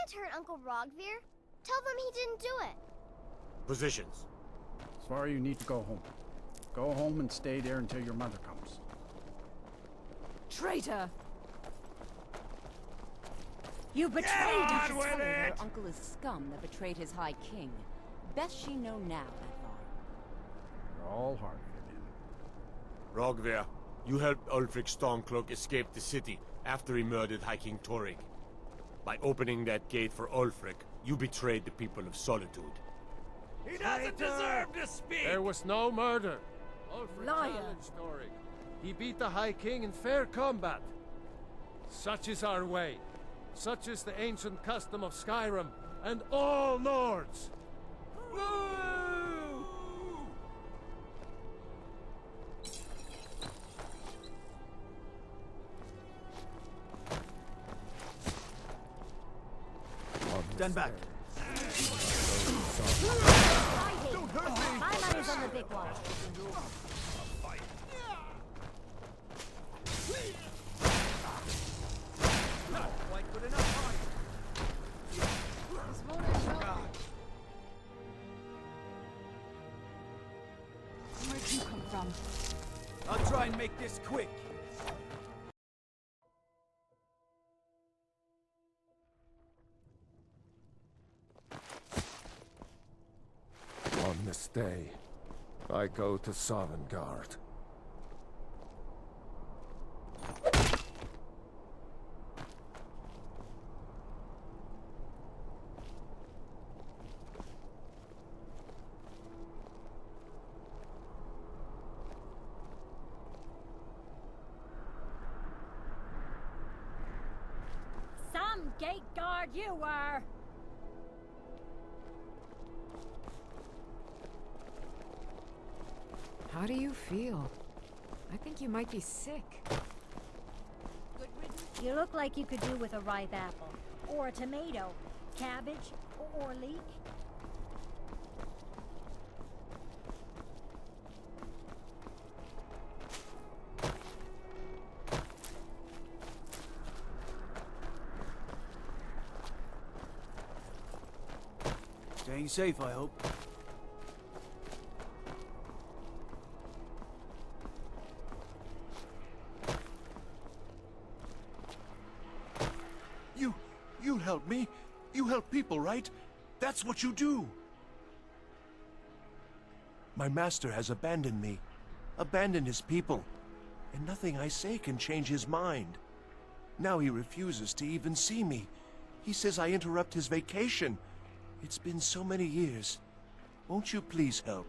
can't hurt Uncle Rogvir. Tell them he didn't do it. Positions. Svara, you need to go home. Go home and stay there until your mother comes. Traitor! You betrayed her! Tell her her uncle is scum that betrayed his High King. Best she know now, I thought. You're all hard-headed. Rogvir, you helped Ulfric Stormcloak escape the city after he murdered High King Torrig. By opening that gate for Ulfric, you betrayed the people of Solitude. He doesn't deserve to speak! There was no murder. Ulfric Liar. challenged Torrig. He beat the High King in fair combat. Such is our way. Such is the ancient custom of Skyrim and all lords. Woo! Stand back. Don't hurt me! My money's on the big one. Not quite good enough, are you? Where'd you come from? I'll try and make this quick. On this day, I go to Sovngarde. Some gate guard you were! How do you feel? I think you might be sick. You look like you could do with a ripe apple. Or a tomato. Cabbage. Or leek. Staying safe, I hope. You help me. You help people, right? That's what you do. My master has abandoned me. Abandoned his people. And nothing I say can change his mind. Now he refuses to even see me. He says I interrupt his vacation. It's been so many years. Won't you please help?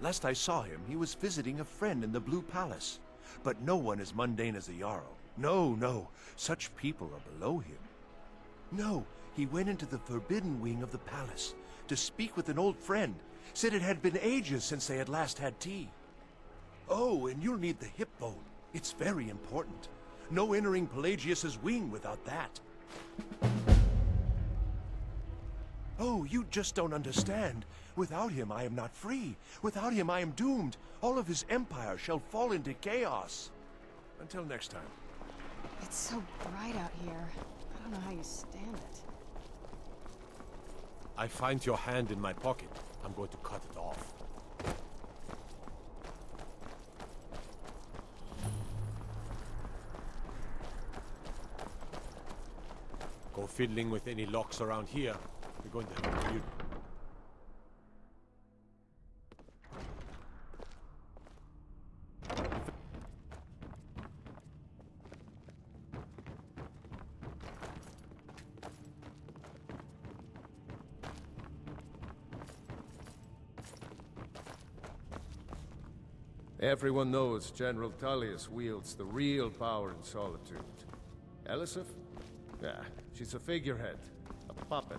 Last I saw him, he was visiting a friend in the Blue Palace. But no one as mundane as the Jarl. No, no. Such people are below him. No, he went into the forbidden wing of the palace to speak with an old friend. Said it had been ages since they had last had tea. Oh, and you'll need the hip bone. It's very important. No entering Pelagius's wing without that. Oh, you just don't understand. Without him, I am not free. Without him, I am doomed. All of his empire shall fall into chaos. Until next time. It's so bright out here. I don't know how you stand it. I find your hand in my pocket. I'm going to cut it off. Go fiddling with any locks around here. We're going to have to. Everyone knows General Tullius wields the real power in Solitude. Elisif? Yeah, she's a figurehead. A puppet.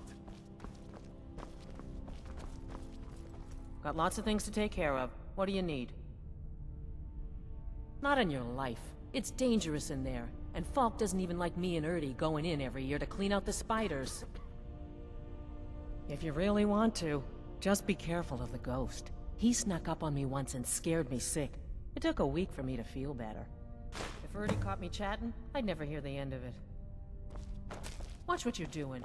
Got lots of things to take care of. What do you need? Not in your life. It's dangerous in there. And Falk doesn't even like me and Erdi going in every year to clean out the spiders. If you really want to, just be careful of the ghost. He snuck up on me once and scared me sick. It took a week for me to feel better. If Erdi caught me chatting, I'd never hear the end of it. Watch what you're doing.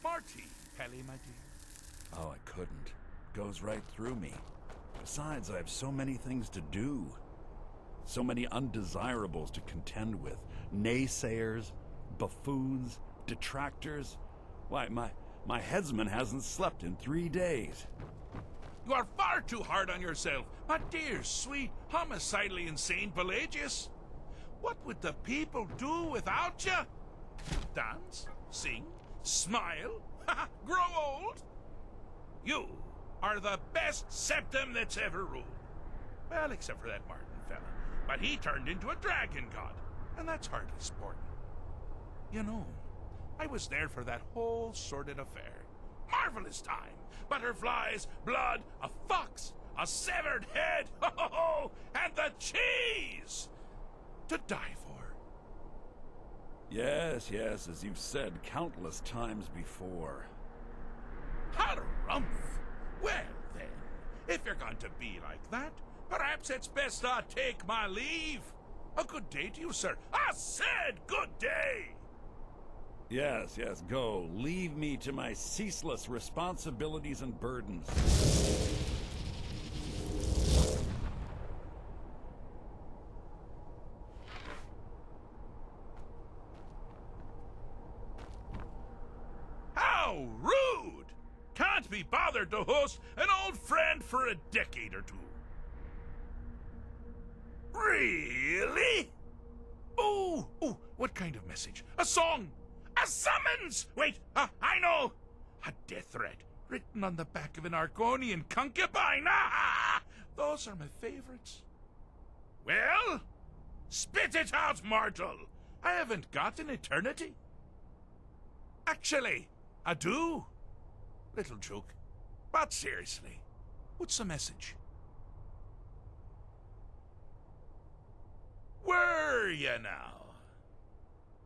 Marty, Pelly, my dear. Oh, I couldn't. Goes right through me. Besides, I have so many things to do. So many undesirables to contend with. Naysayers, buffoons, detractors. Why, my headsman hasn't slept in 3 days. You are far too hard on yourself, my dear, sweet, homicidally insane Pelagius. What would the people do without you? Dance? Sing? Smile? Grow old? You are the best septum that's ever ruled. Well, except for that Martin fella. But he turned into a dragon god, and that's hardly sporting. You know, I was there for that whole sordid affair. Marvelous time. Butterflies, blood, a fox, a severed head, and the cheese to die for. Yes, as you've said countless times before. Harumph! Well then, if you're going to be like that, perhaps it's best I take my leave. A good day to you, sir. I said good day! Yes, go. Leave me to my ceaseless responsibilities and burdens. How rude! Can't be bothered to host an old friend for a decade or two. Really? Oh, what kind of message? A song? A summons! Wait, I know! A death threat written on the back of an Argonian concubine. Those are my favorites. Well, spit it out, mortal. I haven't got an eternity. Actually, I do. Little joke. But seriously, what's the message? Were you now?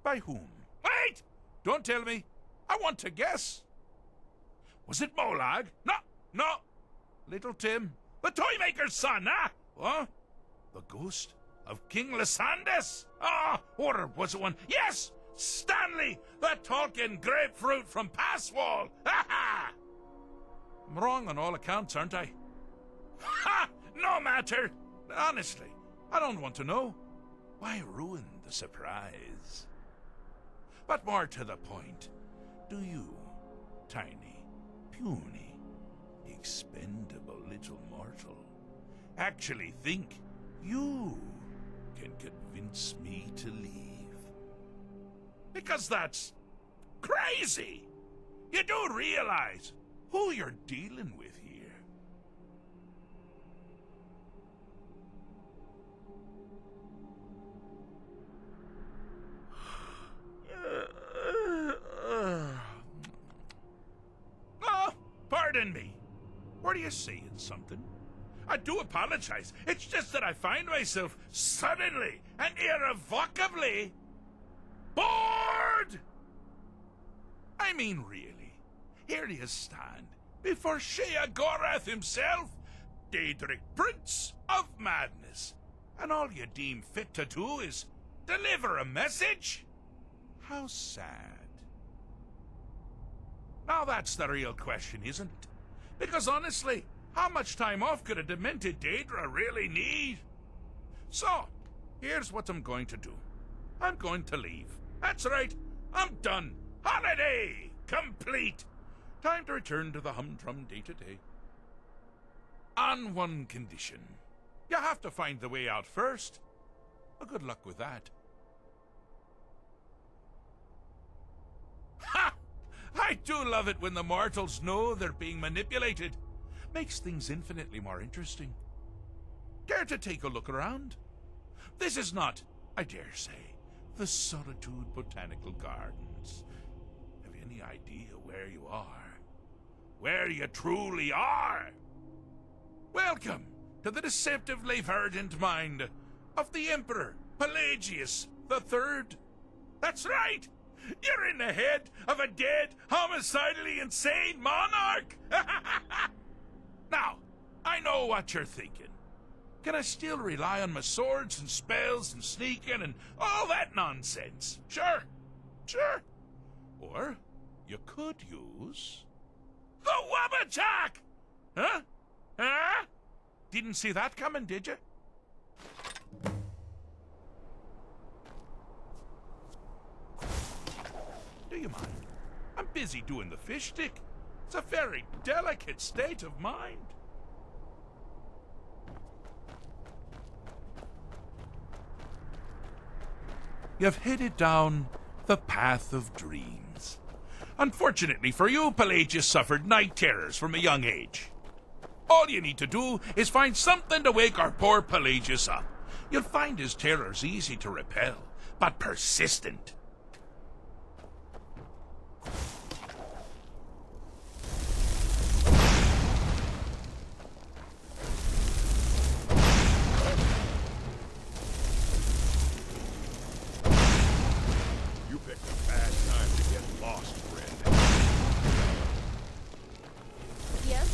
By whom? Wait! Don't tell me. I want to guess. Was it Molag? No. Little Tim. The Toymaker's son, What? The ghost of King Lysandas? Or was it one? Yes! Stanley, the talking grapefruit from Passwall. Ha! I'm wrong on all accounts, aren't I? Ha! No matter. Honestly, I don't want to know. Why ruin the surprise? But more to the point, do you, tiny, puny, expendable little mortal, actually think you can convince me to leave? Because that's crazy! You do realize who you're dealing with here. Oh, pardon me. Were you saying something? I do apologize. It's just that I find myself suddenly and irrevocably bored! I mean, really. Here you stand before Sheogorath himself, daedric Prince of Madness, and all you deem fit to do is deliver a message? How sad. Now that's the real question, isn't it? Because honestly, how much time off could a demented Daedra really need? So, here's what I'm going to do. I'm going to leave. That's right, I'm done. Holiday complete. Time to return to the humdrum day-to-day. On one condition. You have to find the way out first. Well, good luck with that, do love it when the mortals know they're being manipulated. Makes things infinitely more interesting. Care to take a look around? This is not, I dare say, the Solitude Botanical Gardens. Have you any idea where you are? Where you truly are? Welcome to the deceptively verdant mind of the Emperor Pelagius III. That's right! You're in the head of a dead, homicidally insane monarch! Now, I know what you're thinking. Can I still rely on my swords and spells and sneaking and all that nonsense? Sure. Or you could use the Wabbajack! Huh? Didn't see that coming, did you? Do you mind? I'm busy doing the fish stick. It's a very delicate state of mind. You've headed down the path of dreams. Unfortunately for you, Pelagius suffered night terrors from a young age. All you need to do is find something to wake our poor Pelagius up. You'll find his terrors easy to repel, but persistent. You picked a bad time to get lost, friend. Yes?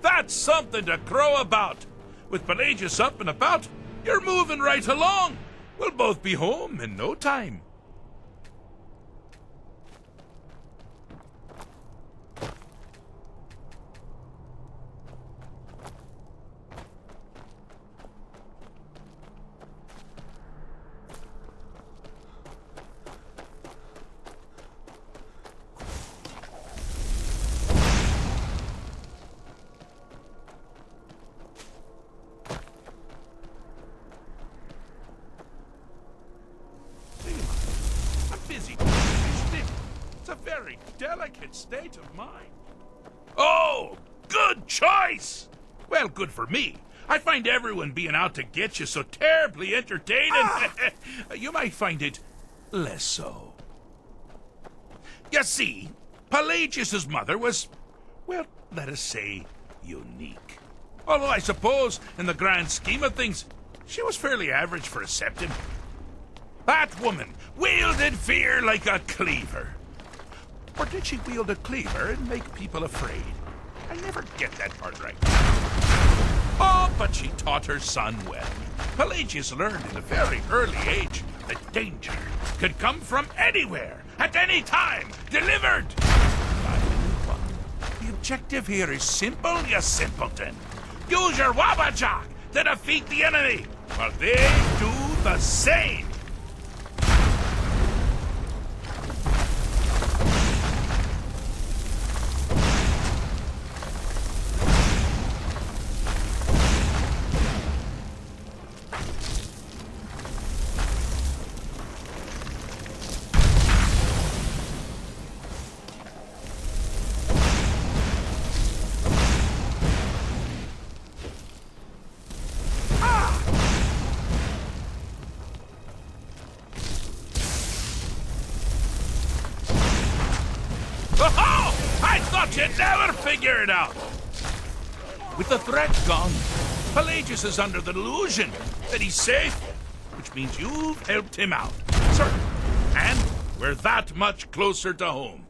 That's something to crow about. With Pelagius up and about, you're moving right along. We'll both be home in no time. Very delicate state of mind. Oh, good choice! Well, good for me. I find everyone being out to get you so terribly entertaining. You might find it less so. You see, Pelagius's mother was, well, let us say, unique. Although I suppose, in the grand scheme of things, she was fairly average for a septon. That woman wielded fear like a cleaver. Or did she wield a cleaver and make people afraid? I never get that part right. Oh, but she taught her son well. Pelagius learned at a very early age that danger could come from anywhere, at any time, delivered by anyone. The objective here is simple, you simpleton. Use your Wabbajack to defeat the enemy, while they do the same. You'd never figure it out! With the threat gone, Pelagius is under the delusion that he's safe, which means you've helped him out. Certainly. And we're that much closer to home.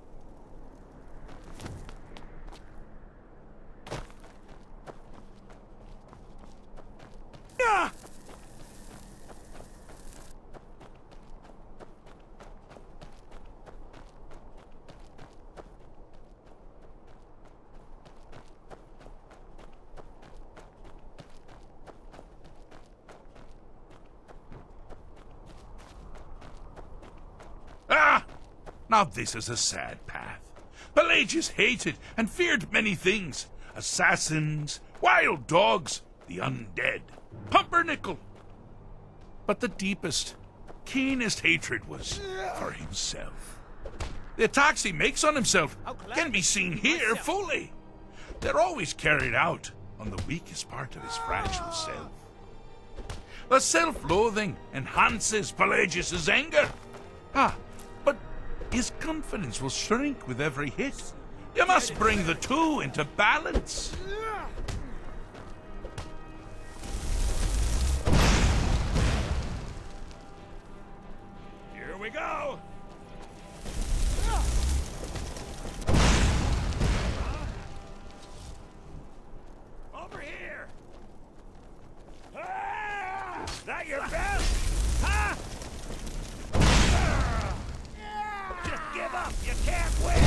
Now this is a sad path. Pelagius hated and feared many things. Assassins, wild dogs, the undead, pumpernickel. But the deepest, keenest hatred was for himself. The attacks he makes on himself can be seen here fully. They're always carried out on the weakest part of his fragile self. The self-loathing enhances Pelagius's anger. But his confidence will shrink with every hit. You must bring the two into balance. Here we go. Over here. Is that your best? Huh? Just give up. You can't win.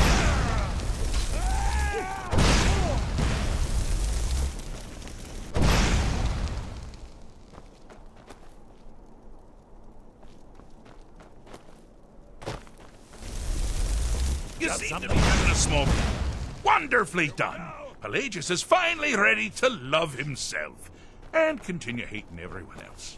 You seem to be having a smoke. Wonderfully done. Pelagius is finally ready to love himself and continue hating everyone else.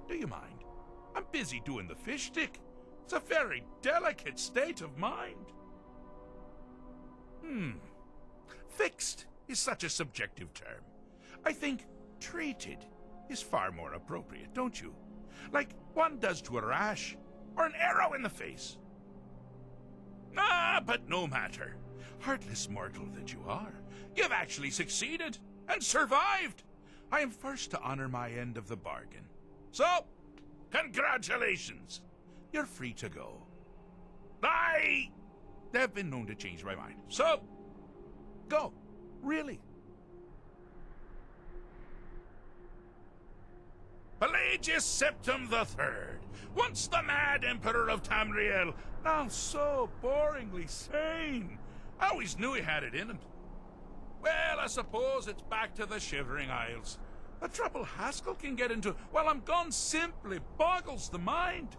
Do you mind? I'm busy doing the fish stick. It's a very delicate state of mind. Fixed is such a subjective term. I think treated is far more appropriate, don't you? Like one does to a rash or an arrow in the face. But no matter. Heartless mortal that you are, you've actually succeeded and survived. I am first to honor my end of the bargain. So, congratulations. You're free to go. I have been known to change my mind. So, go. Really. Pelagius Septim III, once the mad Emperor of Tamriel, now so boringly sane. I always knew he had it in him. Well, I suppose it's back to the Shivering Isles. The trouble Haskell can get into while I'm gone simply boggles the mind.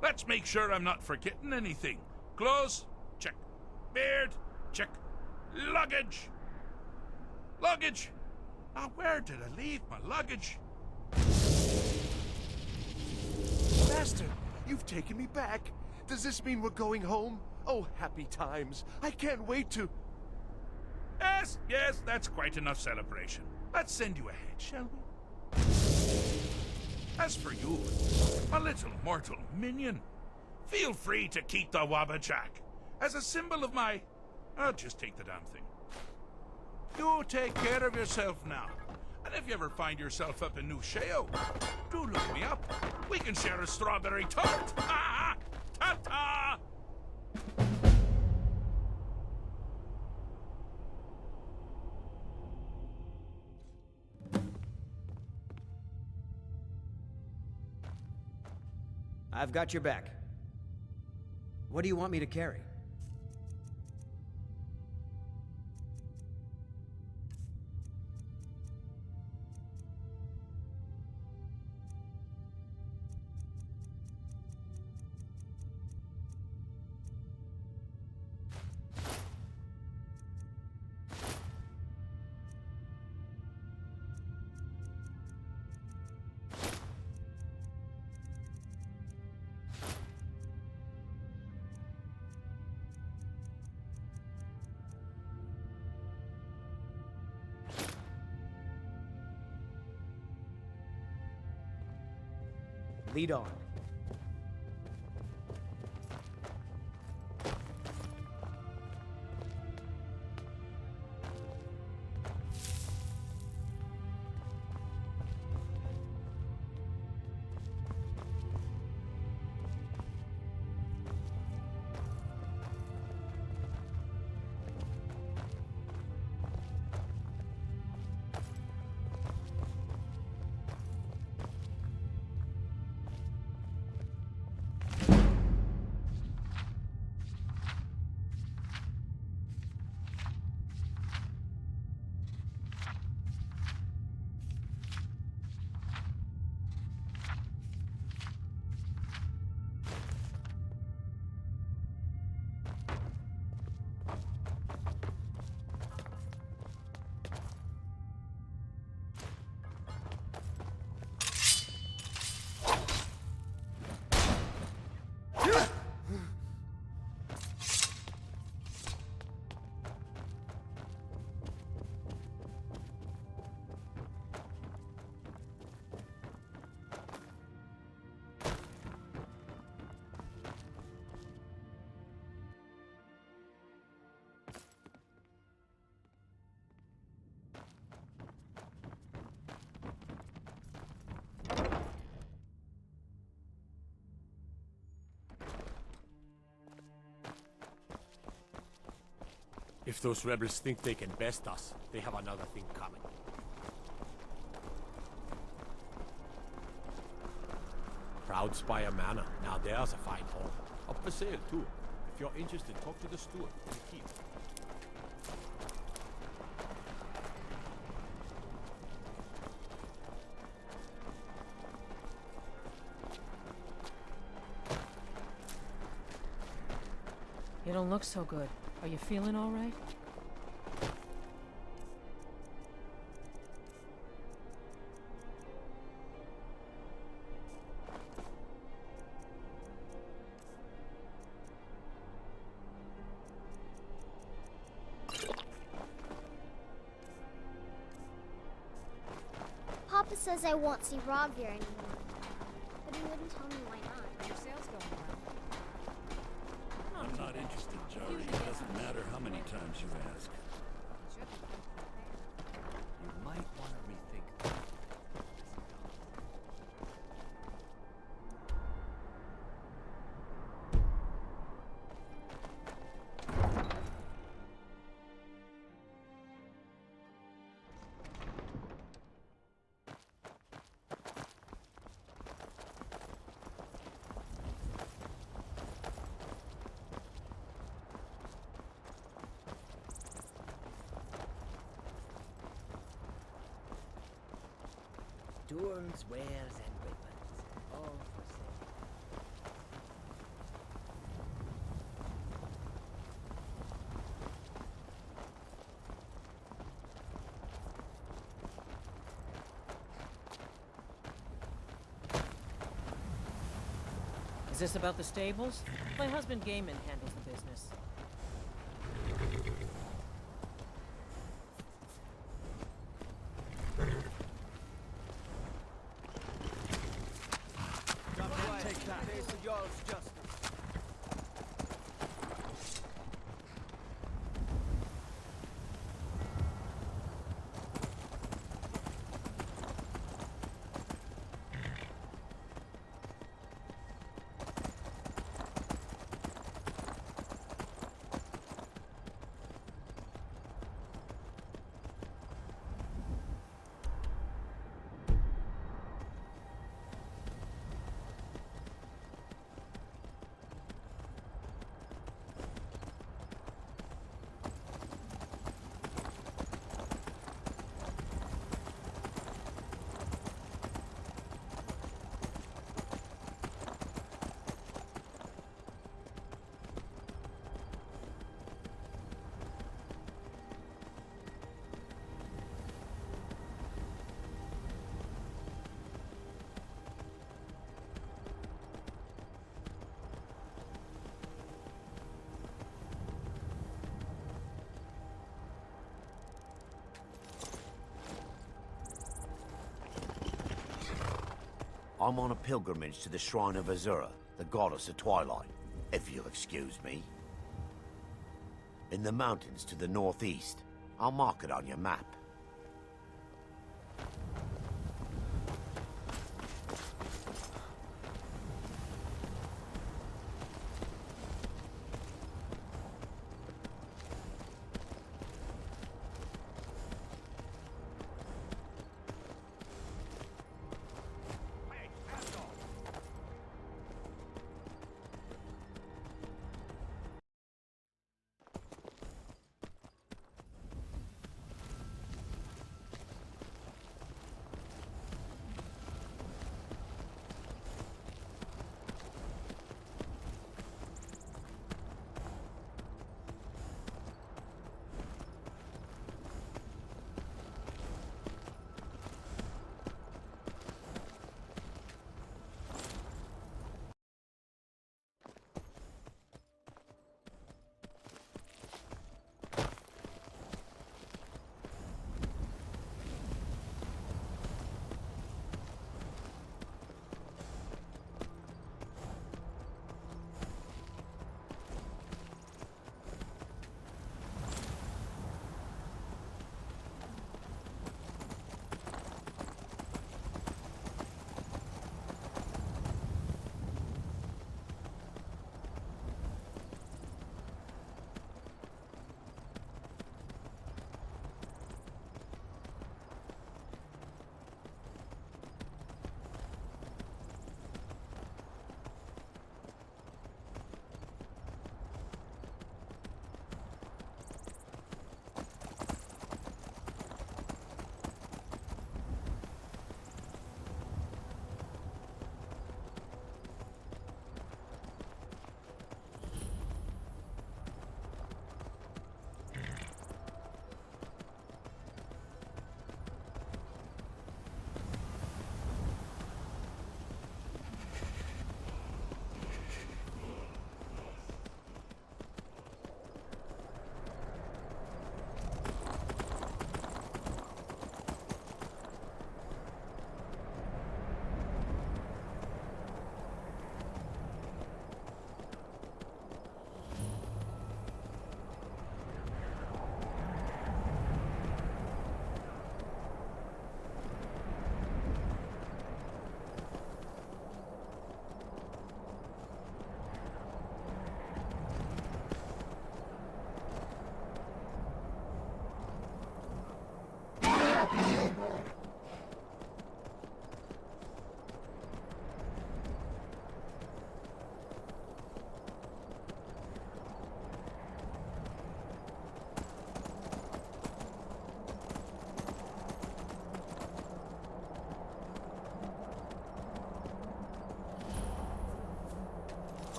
Let's make sure I'm not forgetting anything. Clothes, check. Beard, check. Luggage. Luggage. Now, where did I leave my luggage? Master, you've taken me back. Does this mean we're going home? Oh, happy times. I can't wait to... Yes, that's quite enough celebration. Let's send you ahead, shall we? As for you, my little mortal minion, feel free to keep the Wabbajack as a symbol of my... I'll just take the damn thing. You take care of yourself now. And if you ever find yourself up in New Sheo, do look me up. We can share a strawberry tart. Ta-ta! I've got your back. What do you want me to carry? Lead on. If those rebels think they can best us, they have another thing coming. Proud Spire Manor. Now there's a fine home. Up for sale, too. If you're interested, talk to the steward. Keep. You don't look so good. Are you feeling all right? Papa says I won't see Rogvir anymore, but he wouldn't tell me why not. Your sales going well. I'm not interested, Jari. It doesn't matter how many times you ask. You might want to rethink that. Tools, wares, and weapons, all for sale. Is this about the stables? My husband Gaiman handles the business. I'm on a pilgrimage to the Shrine of Azura, the goddess of twilight, if you'll excuse me. In the mountains to the northeast. I'll mark it on your map.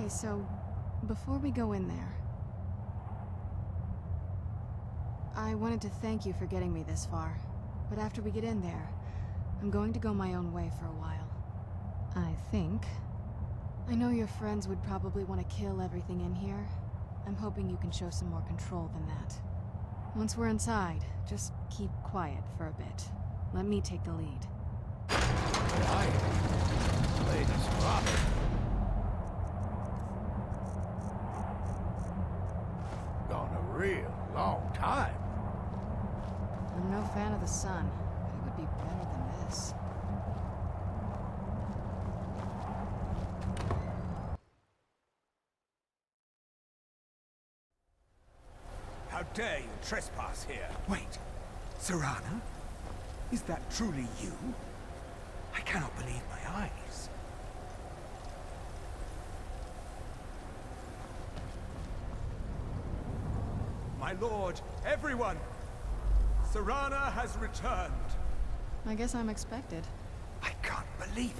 Okay, so before we go in there, I wanted to thank you for getting me this far. But after we get in there, I'm going to go my own way for a while. I think. I know your friends would probably want to kill everything in here. I'm hoping you can show some more control than that. Once we're inside, just keep quiet for a bit. Let me take the lead. Right. Ladies, Robert. Gone a real long time. I'm no fan of the sun, but it would be better than this. How dare you trespass here? Wait, Serana? Is that truly you? I cannot believe my eyes. My lord, everyone! Serana has returned. I guess I'm expected. I can't believe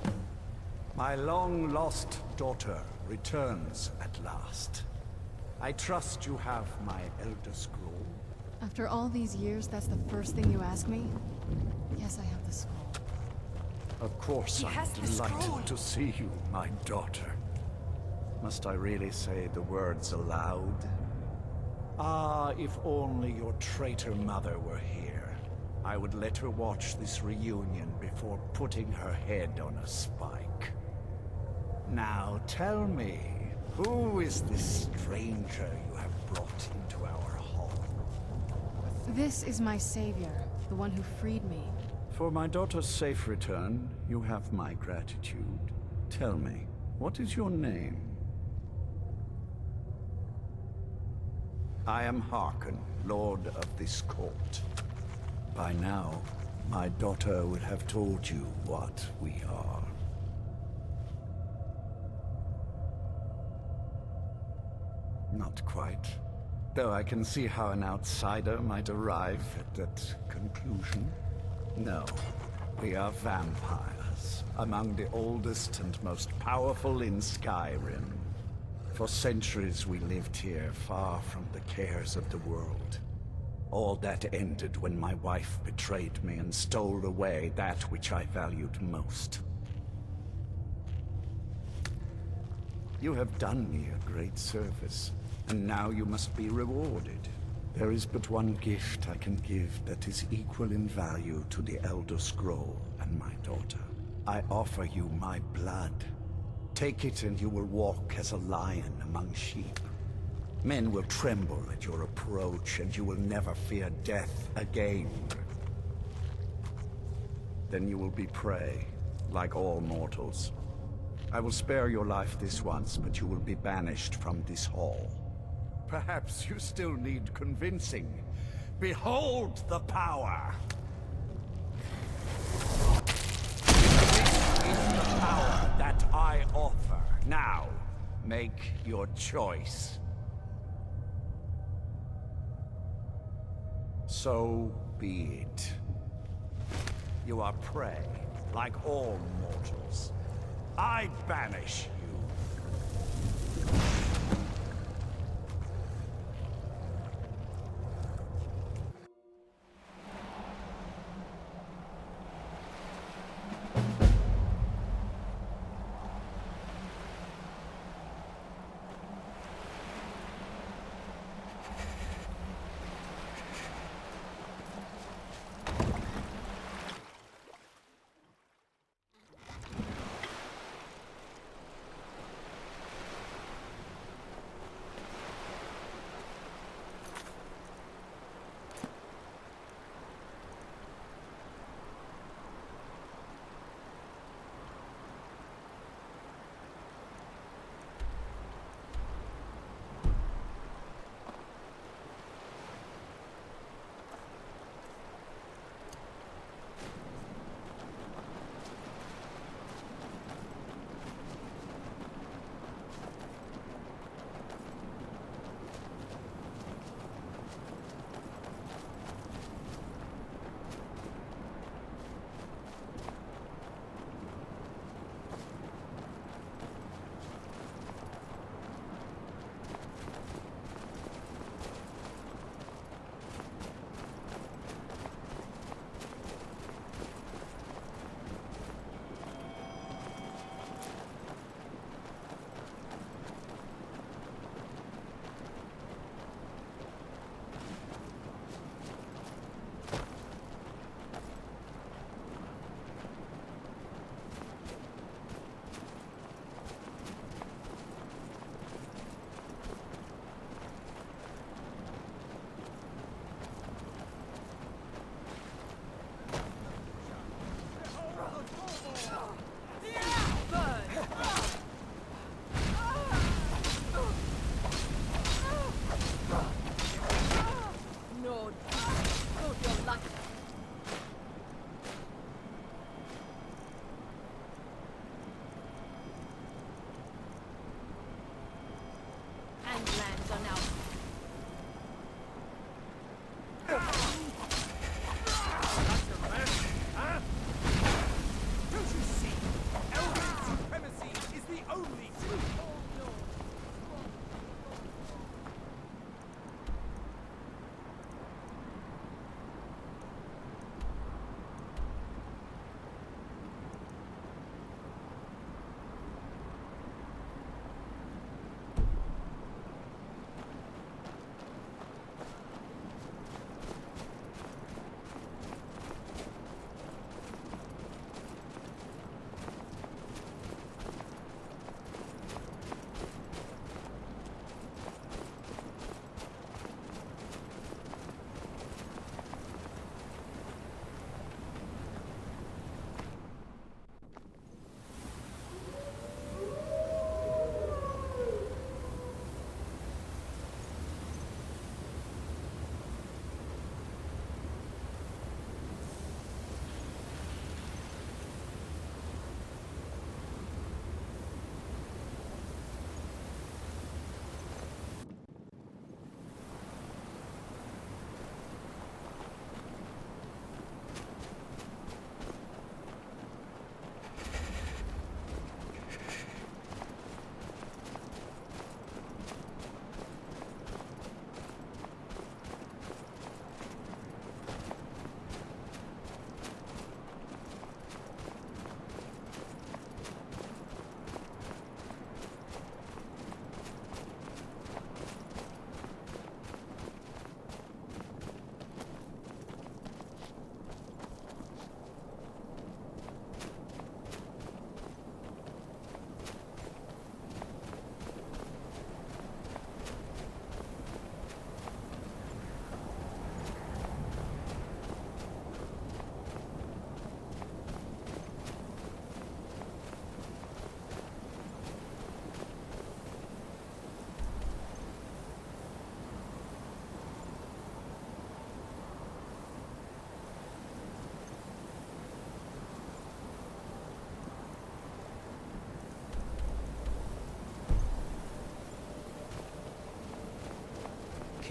it. My long-lost daughter returns at last. I trust you have my Elder Scroll. After all these years, that's the first thing you ask me? Yes, I have the scroll. Of course, I'm delighted to see you, my daughter. Must I really say the words aloud? Ah, if only your traitor mother were here. I would let her watch this reunion before putting her head on a spike. Now tell me, who is this stranger you have brought into our hall? This is my savior, the one who freed me. For my daughter's safe return, you have my gratitude. Tell me, what is your name? I am Harkon, Lord of this court. By now, my daughter would have told you what we are. Not quite. Though I can see how an outsider might arrive at that conclusion. No, we are vampires, among the oldest and most powerful in Skyrim. For centuries we lived here, far from the cares of the world. All that ended when my wife betrayed me and stole away that which I valued most. You have done me a great service, and now you must be rewarded. There is but one gift I can give that is equal in value to the Elder Scroll and my daughter. I offer you my blood. Take it and you will walk as a lion among sheep. Men will tremble at your approach and you will never fear death again. Then you will be prey, like all mortals. I will spare your life this once, but you will be banished from this hall. Perhaps you still need convincing. Behold the power! This is the power that I offer. Now, make your choice. So be it. You are prey, like all mortals. I banish you.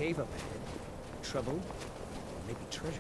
cave up ahead. Trouble, or maybe treasure.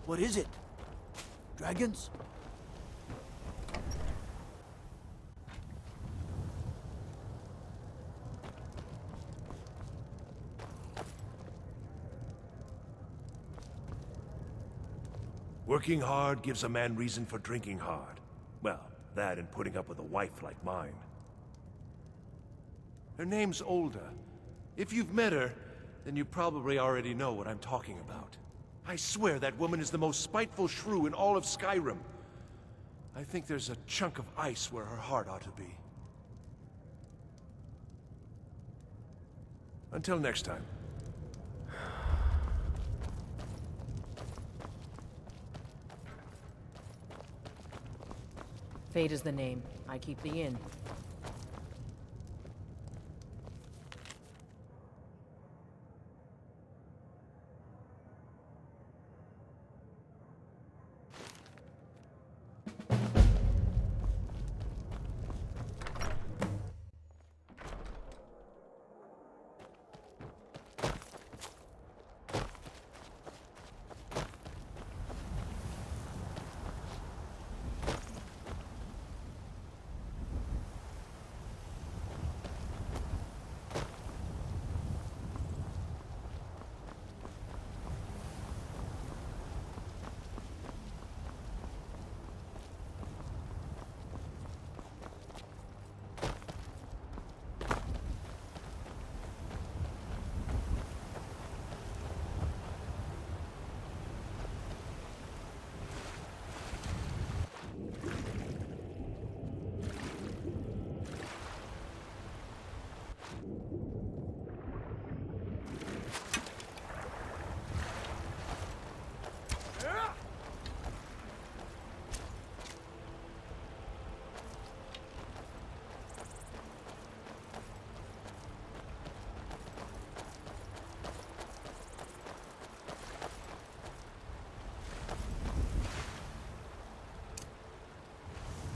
What is it? Dragons? Working hard gives a man reason for drinking hard. Well, that and putting up with a wife like mine. Her name's Olda. If you've met her, then you probably already know what I'm talking about. I swear that woman is the most spiteful shrew in all of Skyrim. I think there's a chunk of ice where her heart ought to be. Until next time. Fate is the name. I keep the inn.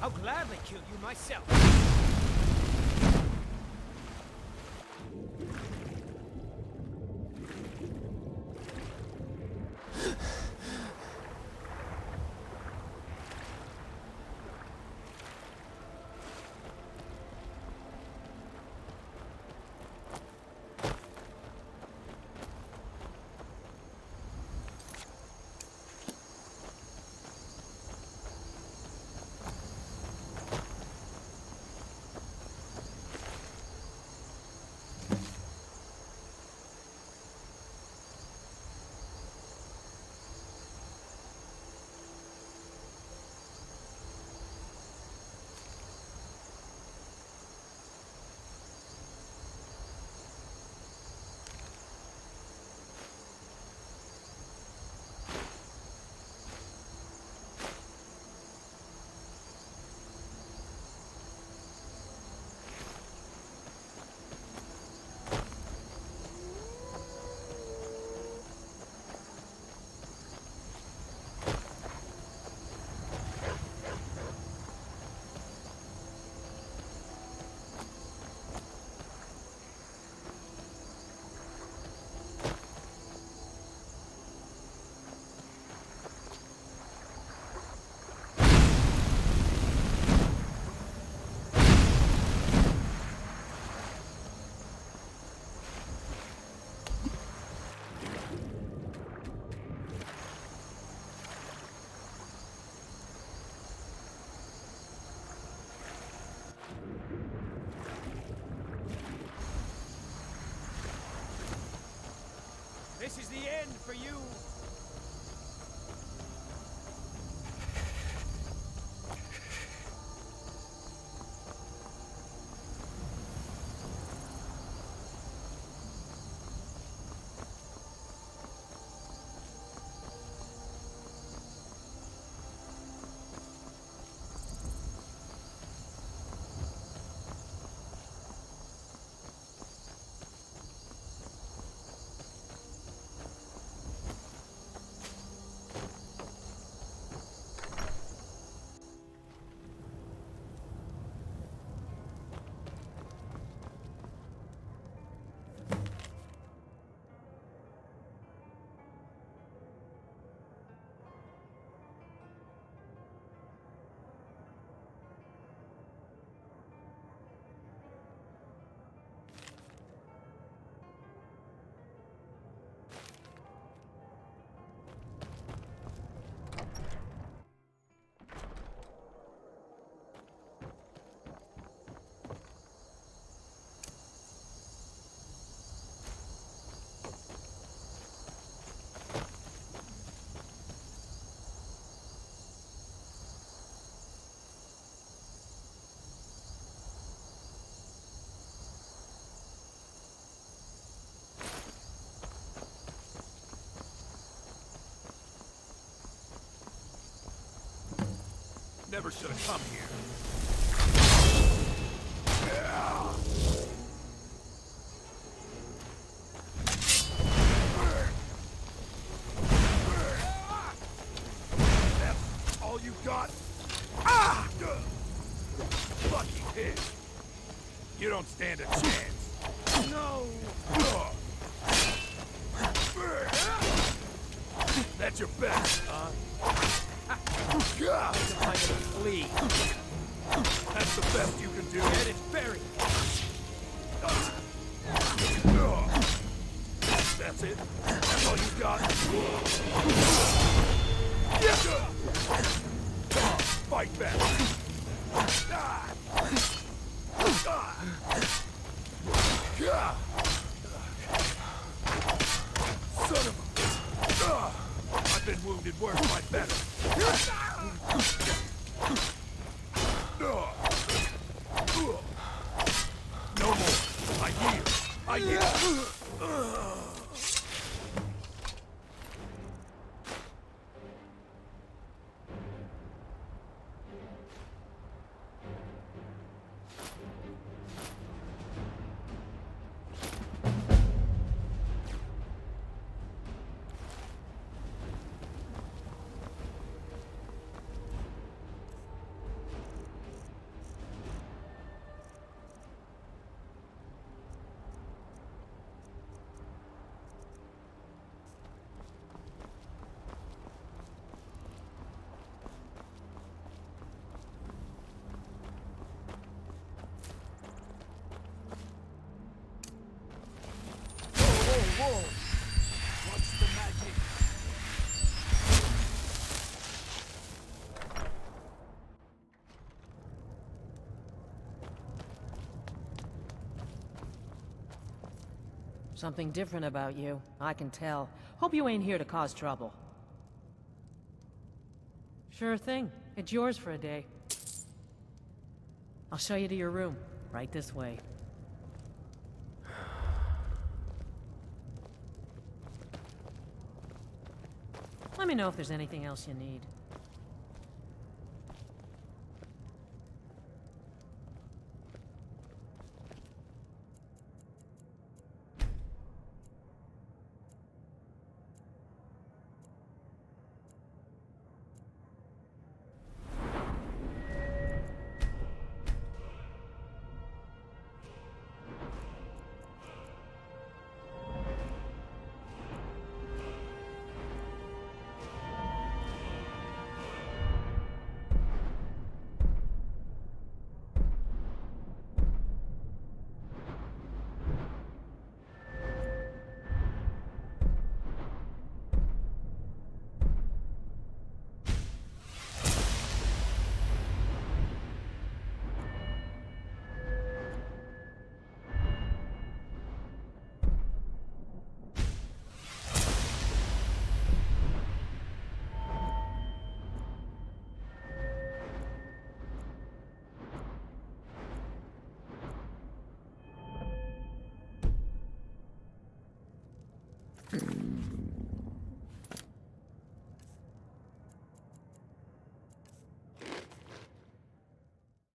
I'll gladly kill you myself. never should have come here. That's all you got? Ah! Lucky pig. You don't stand a chance. No! That's your best, huh? Flee. That's the best you can do. Get it buried. That's it? That's all you got? Come on, fight back. Son of a... I've been wounded worse by better. No more. I yield. I yield. Whoa! What's the magic? Something different about you, I can tell. Hope you ain't here to cause trouble. Sure thing. It's yours for a day. I'll show you to your room. Right this way. Let me know if there's anything else you need.